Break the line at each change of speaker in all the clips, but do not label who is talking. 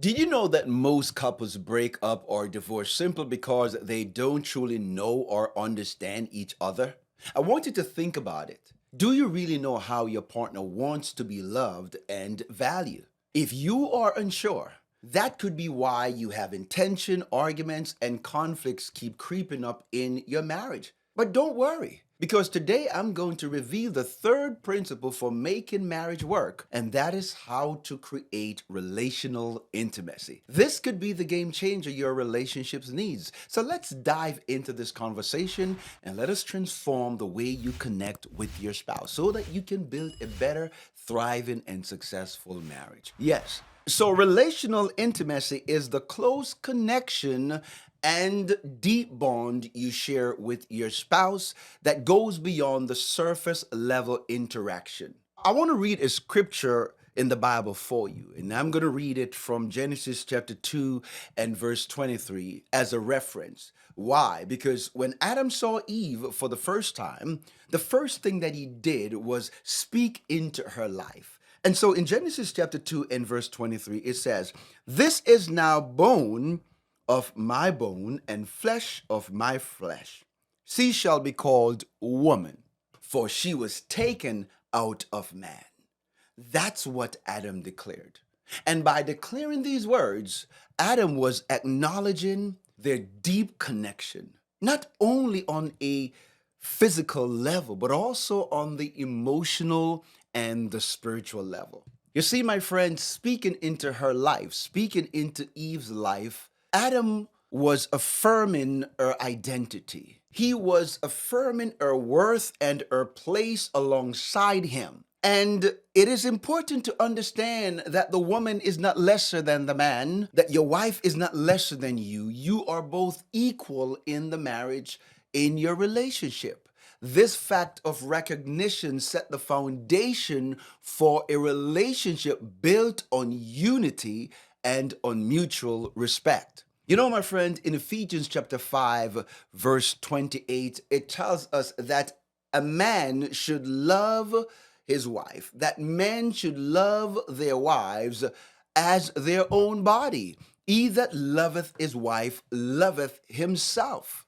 Did you know that most couples break up or divorce simply because they don't truly know or understand each other? I want you to think about it. Do you really know how your partner wants to be loved and valued? If you are unsure, that could be why you have intention, arguments, and conflicts keep creeping up in your marriage. But don't worry, because today I'm going to reveal the third principle for making marriage work, and that is how to create relational intimacy. This could be the game changer your relationships needs. So let's dive into this conversation and let us transform the way you connect with your spouse so that you can build a better, thriving, and successful marriage. Yes. So, relational intimacy is the close connection and deep bond you share with your spouse that goes beyond the surface level interaction. I want to read a scripture in the Bible for you, and I'm going to read it from Genesis chapter 2 and verse 23 as a reference. Why? Because when Adam saw Eve for the first time, the first thing that he did was speak into her life. And so in Genesis chapter 2 and verse 23, it says, "This is now bone of my bone and flesh of my flesh. She shall be called woman, for she was taken out of man." That's what Adam declared. And by declaring these words, Adam was acknowledging their deep connection, not only on a physical level, but also on the emotional and the spiritual level. You see, my friend, speaking into her life, speaking into Eve's life, Adam was affirming her identity. He was affirming her worth and her place alongside him. And it is important to understand that the woman is not lesser than the man, that your wife is not lesser than you. You are both equal in the marriage, in your relationship. This fact of recognition set the foundation for a relationship built on unity and on mutual respect. You know, my friend, in Ephesians chapter 5, verse 28, it tells us that a man should love his wife, that men should love their wives as their own body. He that loveth his wife loveth himself.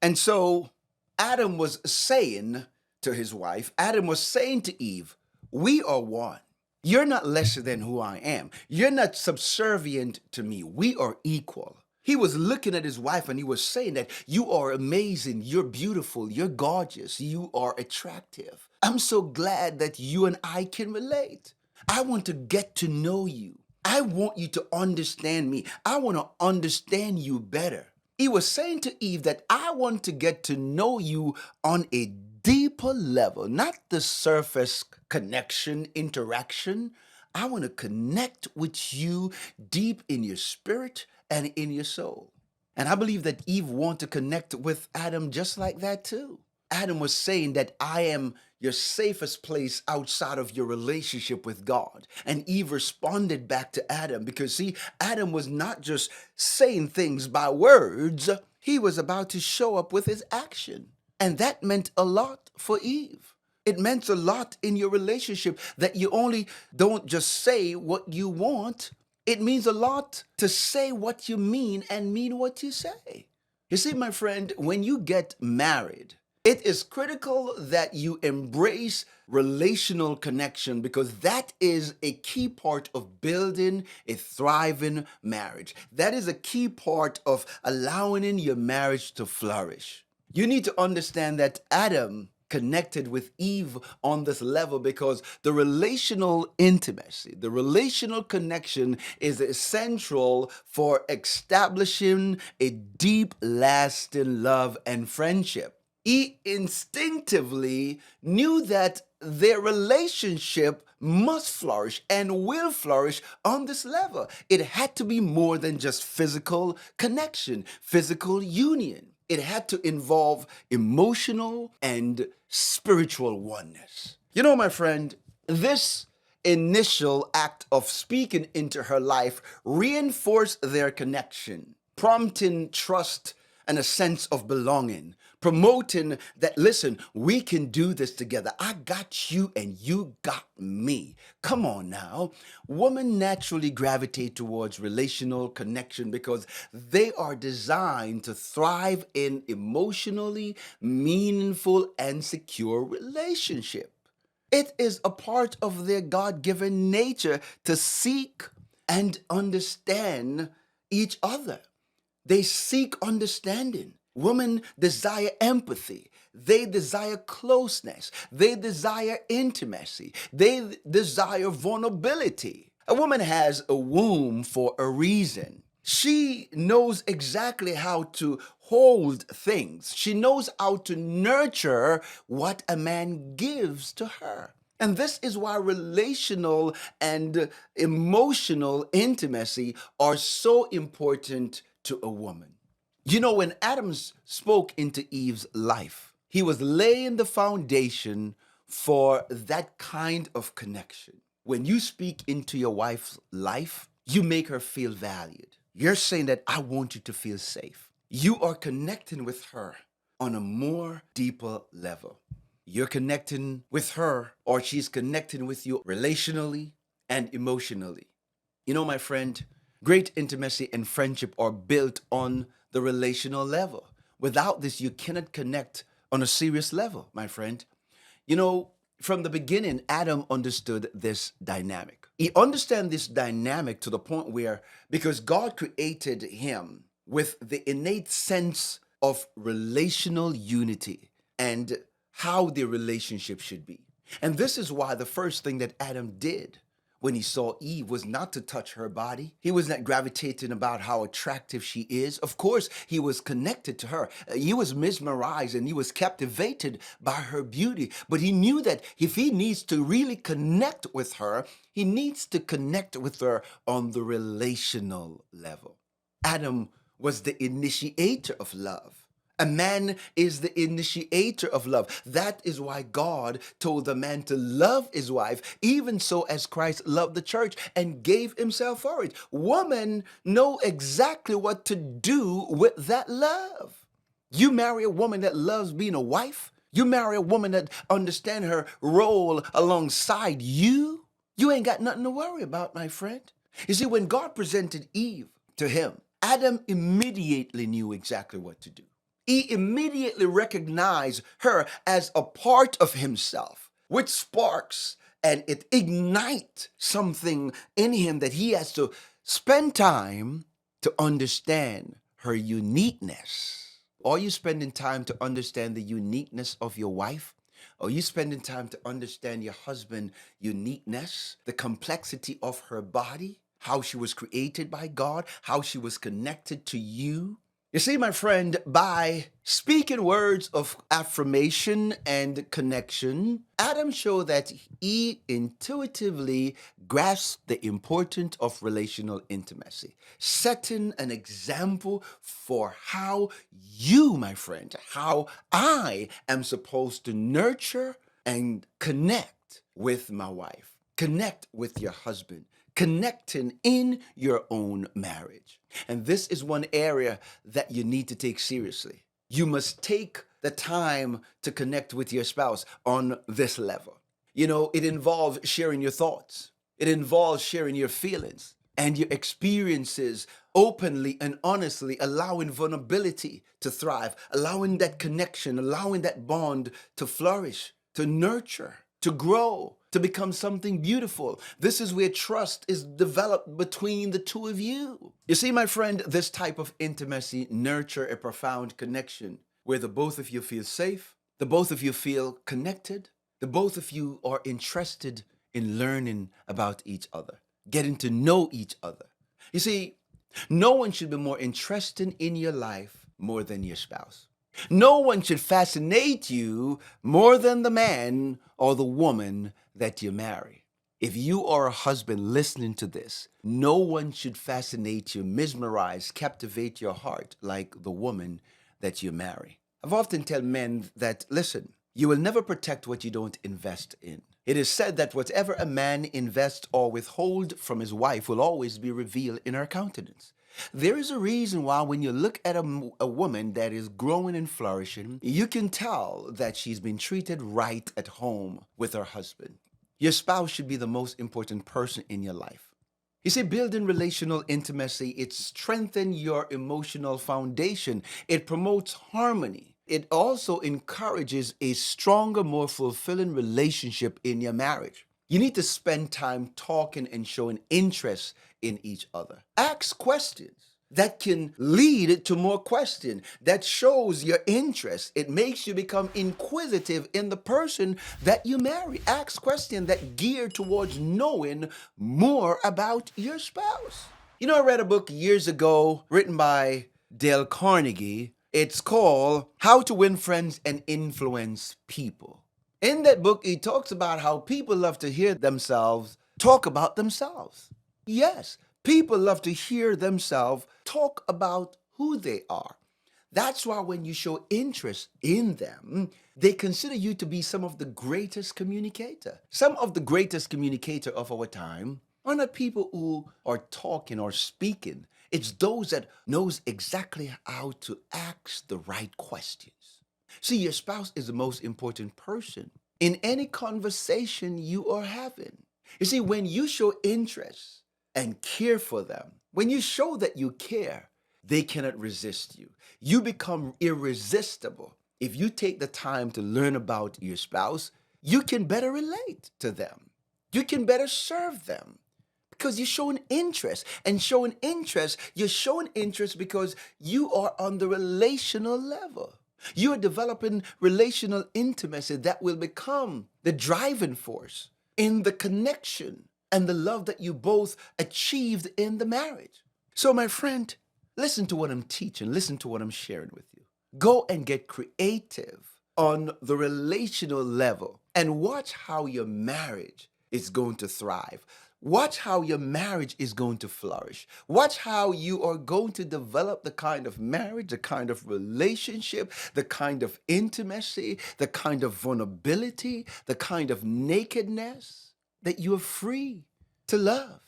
And so Adam was saying to his wife, Adam was saying to Eve, we are one. You're not lesser than who I am. You're not subservient to me. We are equal. He was looking at his wife and he was saying that you are amazing, you're beautiful, you're gorgeous, you are attractive. I'm so glad that you and I can relate. I want to get to know you. I want you to understand me. I want to understand you better. He was saying to Eve that I want to get to know you on a deeper level, not the surface connection, interaction. I want to connect with you deep in your spirit and in your soul. And I believe that Eve wanted to connect with Adam just like that too. Adam was saying that I am your safest place outside of your relationship with God. And Eve responded back to Adam because, see, Adam was not just saying things by words, he was about to show up with his action. And that meant a lot for Eve. It meant a lot in your relationship that you only don't just say what you want. It means a lot to say what you mean and mean what you say. You see, my friend, when you get married, it is critical that you embrace relational connection because that is a key part of building a thriving marriage. That is a key part of allowing your marriage to flourish. You need to understand that Adam connected with Eve on this level because the relational intimacy, the relational connection is essential for establishing a deep, lasting love and friendship. He instinctively knew that their relationship must flourish and will flourish on this level. It had to be more than just physical connection, physical union. It had to involve emotional and spiritual oneness. You know, my friend, this initial act of speaking into her life reinforced their connection, prompting trust and a sense of belonging, promoting that, listen, we can do this together. I got you and you got me. Come on now. Women naturally gravitate towards relational connection because they are designed to thrive in emotionally meaningful and secure relationship. It is a part of their God given nature to seek and understand each other. They seek understanding. Women desire empathy. They desire closeness. They desire intimacy. They desire vulnerability. A woman has a womb for a reason. She knows exactly how to hold things. She knows how to nurture what a man gives to her. And this is why relational and emotional intimacy are so important to a woman. You know, when Adam spoke into Eve's life, he was laying the foundation for that kind of connection. When you speak into your wife's life, you make her feel valued. You're saying that I want you to feel safe. You are connecting with her on a more deeper level. You're connecting with her, or she's connecting with you relationally and emotionally. You know, my friend, great intimacy and friendship are built on the relational level. Without this, you cannot connect on a serious level, my friend. You know, from the beginning, Adam understood this dynamic. He understand this dynamic to the point where, because God created him with the innate sense of relational unity and how the relationship should be. And this is why the first thing that Adam did when he saw Eve was not to touch her body. He was not gravitating about how attractive she is. Of course, he was connected to her. He was mesmerized and he was captivated by her beauty. But he knew that if he needs to really connect with her, he needs to connect with her on the relational level. Adam was the initiator of love. A man is the initiator of love. That is why God told the man to love his wife, even so as Christ loved the church and gave himself for it. Women know exactly what to do with that love. You marry a woman that loves being a wife. You marry a woman that understands her role alongside you. You ain't got nothing to worry about, my friend. You see, when God presented Eve to him, Adam immediately knew exactly what to do. He immediately recognized her as a part of himself, which sparks and it ignites something in him that he has to spend time to understand her uniqueness. Are you spending time to understand the uniqueness of your wife? Are you spending time to understand your husband's uniqueness, the complexity of her body, how she was created by God, how she was connected to you? You see, my friend, by speaking words of affirmation and connection, Adam showed that he intuitively grasped the importance of relational intimacy, setting an example for how you, my friend, how I am supposed to nurture and connect with my wife, connect with your husband, connecting in your own marriage. And this is one area that you need to take seriously. You must take the time to connect with your spouse on this level. You know, it involves sharing your thoughts. It involves sharing your feelings and your experiences openly and honestly, allowing vulnerability to thrive, allowing that connection, allowing that bond to flourish, to nurture, to grow, to become something beautiful. This is where trust is developed between the two of you. You see, my friend, this type of intimacy nurture a profound connection where the both of you feel safe, the both of you feel connected, the both of you are interested in learning about each other, getting to know each other. You see, no one should be more interested in your life more than your spouse. No one should fascinate you more than the man or the woman that you marry. If you are a husband listening to this, no one should fascinate you, mesmerize, captivate your heart like the woman that you marry. I've often tell men that, listen, you will never protect what you don't invest in. It is said that whatever a man invests or withhold from his wife will always be revealed in her countenance. There is a reason why when you look at a woman that is growing and flourishing, you can tell that she's been treated right at home with her husband. Your spouse should be the most important person in your life. You see, building relational intimacy, it strengthens your emotional foundation. It promotes harmony. It also encourages a stronger, more fulfilling relationship in your marriage. You need to spend time talking and showing interest in each other. Ask questions that can lead to more questions that shows your interest. It makes you become inquisitive in the person that you marry. Ask questions that gear towards knowing more about your spouse. You know, I read a book years ago written by Dale Carnegie. It's called How to Win Friends and Influence People. In that book, he talks about how people love to hear themselves talk about themselves. Yes, people love to hear themselves talk about who they are. That's why when you show interest in them, they consider you to be some of the greatest communicator. Some of the greatest communicator of our time are not people who are talking or speaking. It's those that knows exactly how to ask the right questions. See, your spouse is the most important person in any conversation you are having. You see, when you show interest and care for them, when you show that you care, they cannot resist you. You become irresistible. If you take the time to learn about your spouse, you can better relate to them. You can better serve them because you're showing interest. And showing interest, you're showing interest because you are on the relational level. You are developing relational intimacy that will become the driving force in the connection and the love that you both achieved in the marriage. So, my friend, listen to what I'm teaching, listen to what I'm sharing with you. Go and get creative on the relational level and watch how your marriage is going to thrive. Watch how your marriage is going to flourish. Watch how you are going to develop the kind of marriage, the kind of relationship, the kind of intimacy, the kind of vulnerability, the kind of nakedness that you are free to love,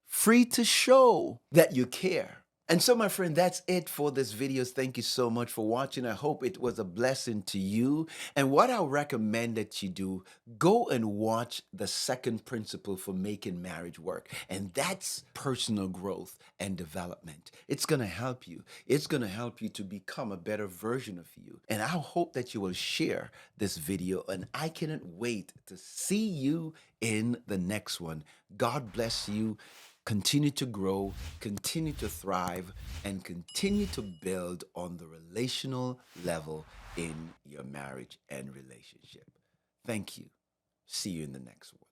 free to show that you care. And so, my friend, that's it for this video. Thank you so much for watching. I hope it was a blessing to you. And what I recommend that you do, go and watch the second principle for making marriage work. And that's personal growth and development. It's going to help you. It's going to help you to become a better version of you. And I hope that you will share this video. And I cannot wait to see you in the next one. God bless you. Continue to grow, continue to thrive, and continue to build on the relational level in your marriage and relationship. Thank you. See you in the next one.